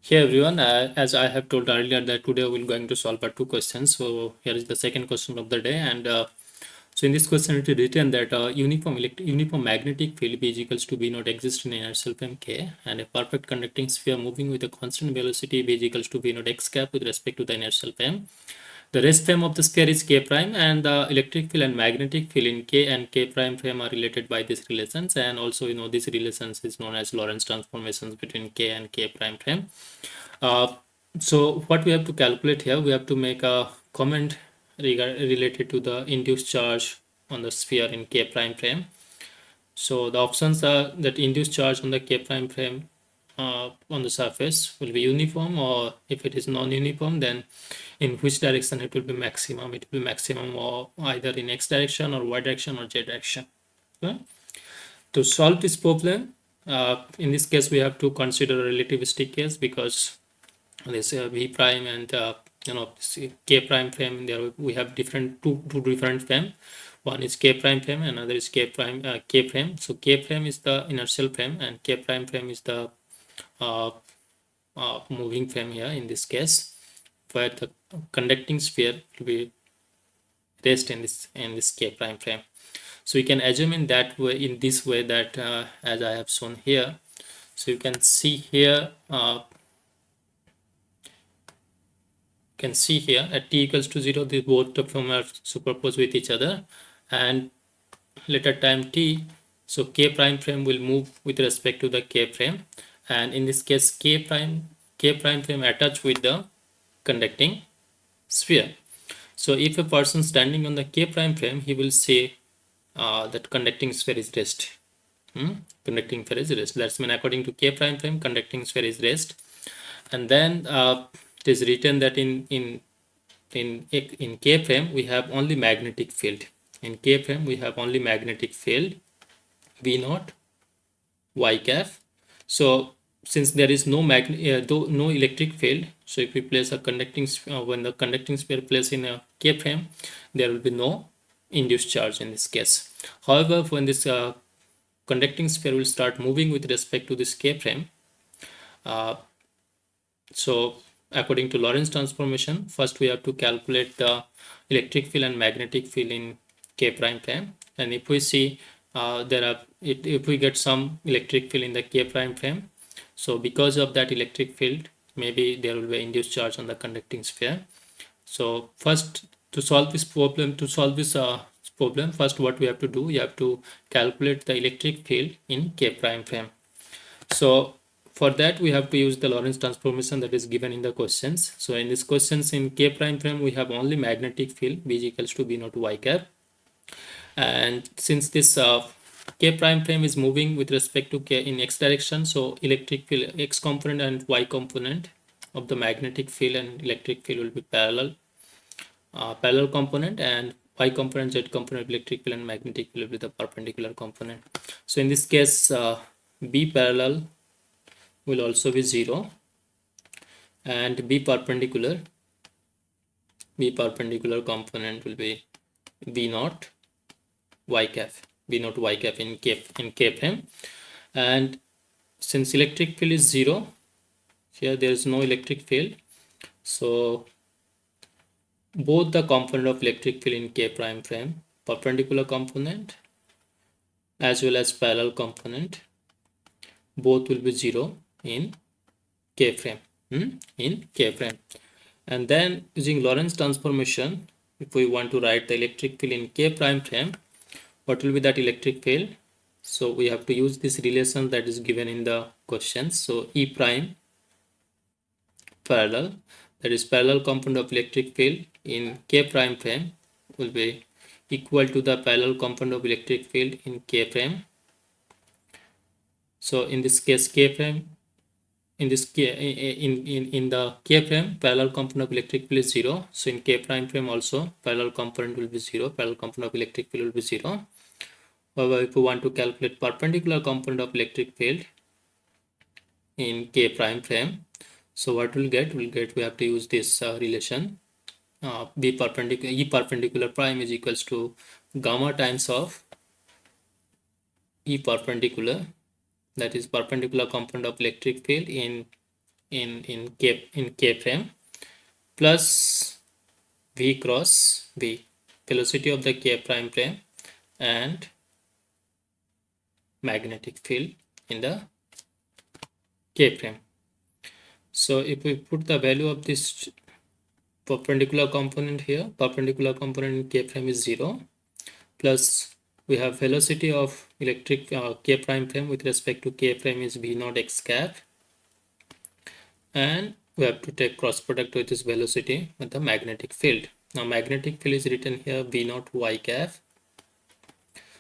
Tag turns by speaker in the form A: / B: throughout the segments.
A: Hey everyone, as I have told earlier that today we're going to solve two questions. So here is the second question of the day, and so in this question it is written that uniform magnetic field B is equals to B not exist in inertial frame K, and a perfect conducting sphere moving with a constant velocity B is equals to B not x cap with respect to the inertial frame. The rest frame of the sphere is K prime, and the electric field and magnetic field in K and K prime frame are related by these relations, and also this relations is known as Lorentz transformations between K and K prime frame. Uh, so what we have to calculate here, we have to make a comment related to the induced charge on the sphere in K prime frame. So the options are that induced charge on the K prime frame on the surface will be uniform, or if it is non-uniform, then in which direction it will be maximum. It will be maximum or either in x direction or y direction or z direction. Okay? To solve this problem, in this case we have to consider a relativistic case, because this v prime and k prime frame, there we have two different frame. One is k prime frame, another is k frame. So k frame is the inertial frame and k prime frame is the uh, moving frame here in this case, where the conducting sphere will be rest in this k prime frame. So you can assume in that way, in this way, that as I have shown here. So you can see here at t equals to 0, these both of them are superposed with each other, and later time t, so k prime frame will move with respect to the k frame, and in this case k prime frame attached with the conducting sphere. So if a person standing on the k prime frame, he will say that conducting sphere is rest. Conducting sphere is rest. That's mean according to k prime frame, conducting sphere is rest. And then it is written that in K frame we have only magnetic field. In K frame we have only magnetic field V naught y cap. So since there is no no electric field, so if we place a when the conducting sphere placed in a K frame, there will be no induced charge in this case. However, when this conducting sphere will start moving with respect to this K frame, so according to Lorentz transformation, first we have to calculate the electric field and magnetic field in K prime frame. And if we see if we get some electric field in the K prime frame, so because of that electric field, maybe there will be induced charge on the conducting sphere. So first, to solve this problem, first what we have to do, we have to calculate the electric field in K prime frame. So for that we have to use the Lorentz transformation that is given in the questions. So in these questions in K prime frame we have only magnetic field B is equals to B naught y cap, and since this K prime frame is moving with respect to K in x direction, so electric field x component and y component of the magnetic field and electric field will be parallel component, and y component z component of electric field and magnetic field will be the perpendicular component. So in this case B parallel will also be 0, and B perpendicular component will be B naught y cap in K frame. And since electric field is 0, here there is no electric field, so both the component of electric field in K prime frame, perpendicular component as well as parallel component, both will be 0 in K frame. And then using Lorentz transformation, if we want to write the electric field in K prime frame, what will be that electric field? So we have to use this relation that is given in the questions. So E prime parallel, that is parallel component of electric field in K prime frame, will be equal to the parallel component of electric field in K frame. So in this case K frame, in the K frame, parallel component of electric field is 0. So in K prime frame also parallel component will be 0, parallel component of electric field will be 0. However, if we want to calculate perpendicular component of electric field in K prime frame, so what we'll get, we have to use this relation E perpendicular prime is equals to gamma times of E perpendicular, that is perpendicular component of electric field in K frame plus V cross V, velocity of the K prime frame and magnetic field in the K frame. So if we put the value of this perpendicular component here, perpendicular component in K frame is 0, plus we have velocity of electric K prime frame with respect to K frame is V naught x cap, and we have to take cross product with this velocity with the magnetic field. Now magnetic field is written here V naught y cap.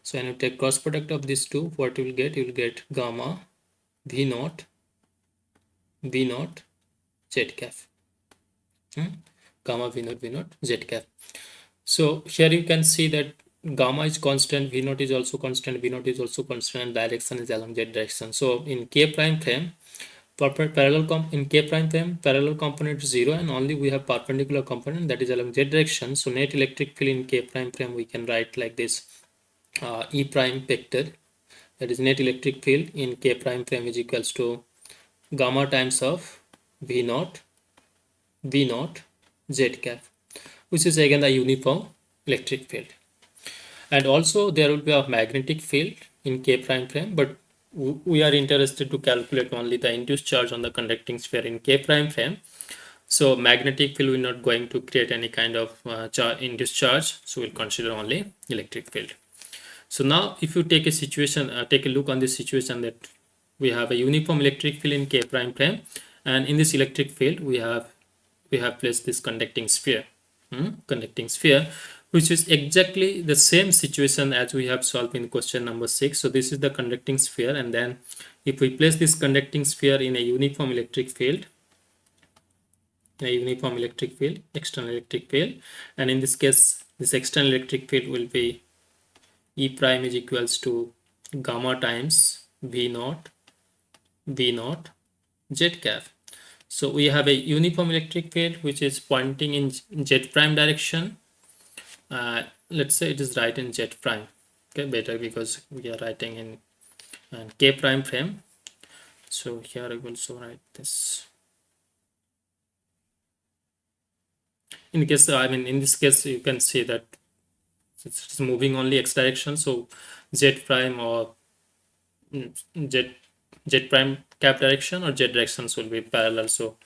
A: So when you take cross product of these two, what you will get? You will get gamma V naught z cap. Gamma V naught z cap. So here you can see that gamma is constant, V naught is also constant, V naught is also constant, and direction is along z direction. So in K prime frame, parallel component is 0, and only we have perpendicular component that is along z direction. So net electric field in K prime frame we can write like this, E prime vector, that is net electric field in K prime frame is equals to gamma times of V naught z cap, which is again the uniform electric field. And also there will be a magnetic field in K prime frame, but we are interested to calculate only the induced charge on the conducting sphere in K prime frame. So magnetic field we're not going to create any kind of induced charge, so we'll consider only electric field. So now if you take a situation, take a look on this situation, that we have a uniform electric field in K prime frame, and in this electric field we have placed this conducting sphere, which is exactly the same situation as we have solved in question number 6. So this is the conducting sphere, and then if we place this conducting sphere in a uniform electric field, external electric field, and in this case this external electric field will be E prime is equals to gamma times V naught z cap. So we have a uniform electric field which is pointing in z prime direction. Let's say it is right in z prime. Okay, better because we are writing in K prime frame. So here I will also write this. In this case you can see that it's moving only x direction. So z prime or z prime cap direction or z directions will be parallel. So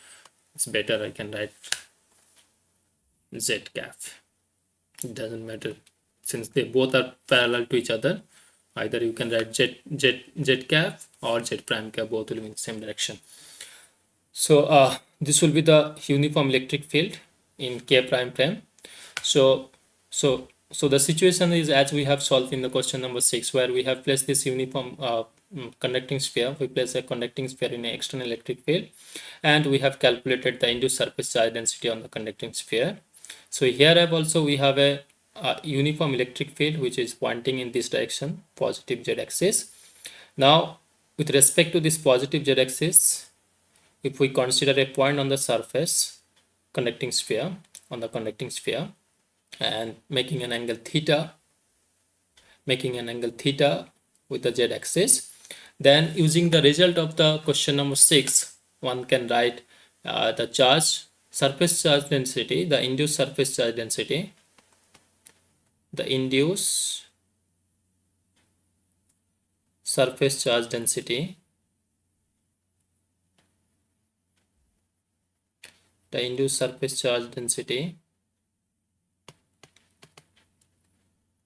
A: it's better I can write z cap. It doesn't matter since they both are parallel to each other. Either you can write z cap or z prime cap, both will be in the same direction. So this will be the uniform electric field in K prime frame. So the situation is as we have solved in the question number 6, where we have placed this uniform conducting sphere. We place a conducting sphere in an external electric field, and we have calculated the induced surface charge density on the conducting sphere. So here we have a uniform electric field which is pointing in this direction, positive z-axis. Now with respect to this positive z-axis, if we consider a point on the surface conducting sphere, and making an angle theta with the z-axis, then using the result of the question number 6, one can write the surface charge density, the induced surface charge density,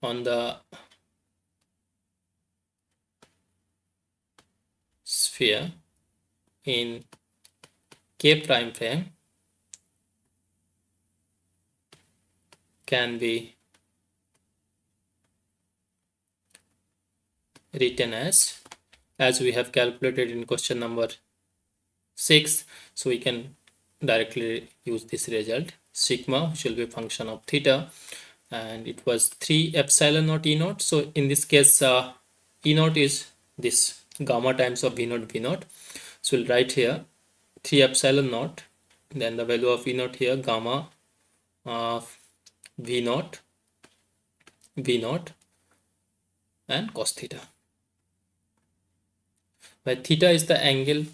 A: on the sphere in K prime frame can be written as we have calculated in question number 6. So we can directly use this result, sigma, which will be a function of theta, and it was 3 epsilon naught E naught. So in this case E naught is this gamma times of V naught. So we'll write here 3 epsilon naught, then the value of E naught here, gamma V naught and cos theta, where theta is the angle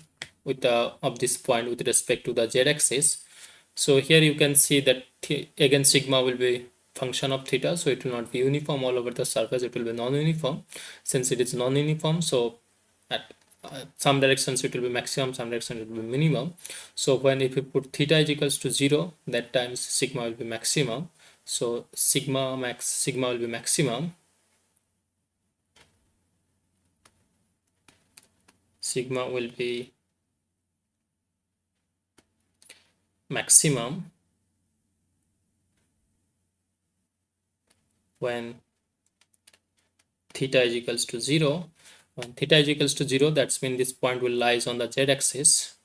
A: with of this point with respect to the z-axis. So here you can see that again sigma will be function of theta, so it will not be uniform all over the surface, it will be non-uniform. Since it is non-uniform, so at some directions it will be maximum, some directions it will be minimum. So when if you put theta is equals to 0, that times sigma will be maximum. So sigma will be maximum, sigma will be maximum when theta is equals to 0. When theta is equals to 0, that's when this point will lies on the z-axis,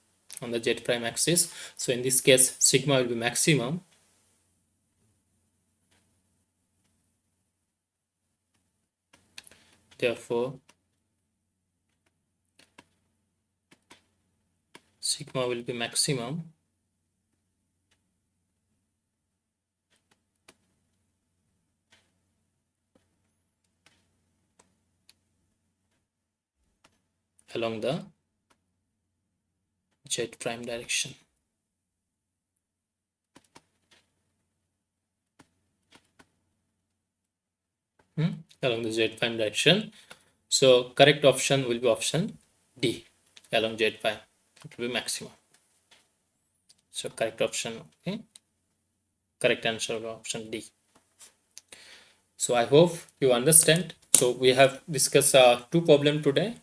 A: on the z prime axis. So in this case sigma will be maximum. Therefore sigma will be maximum along the z prime direction. Along the z prime direction. So correct option will be option D, along z prime. It will be maximum. So correct option, okay. Correct answer will be option D. So I hope you understand. So we have discussed two problems today.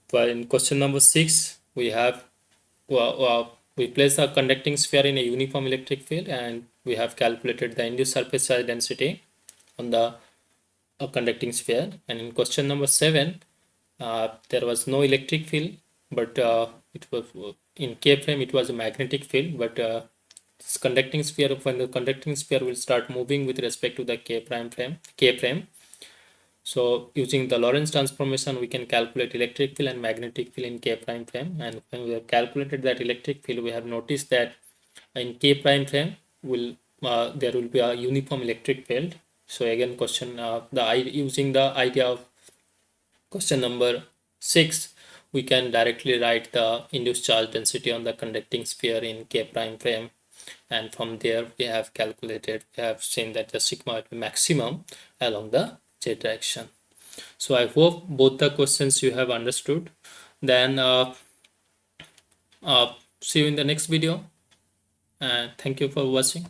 A: But in question number 6, we have we place a conducting sphere in a uniform electric field, and we have calculated the induced surface charge density on the conducting sphere. And in question number 7, there was no electric field, but it was in K frame it was a magnetic field, but this conducting sphere, when the conducting sphere will start moving with respect to the K frame. So using the Lorentz transformation, we can calculate electric field and magnetic field in K prime frame. And when we have calculated that electric field, we have noticed that in K prime frame will there will be a uniform electric field. So again, question using the idea of question number 6, we can directly write the induced charge density on the conducting sphere in K prime frame. And from there we have seen that the sigma will be maximum along the z direction. So I hope both the questions you have understood. Then see you in the next video, and thank you for watching.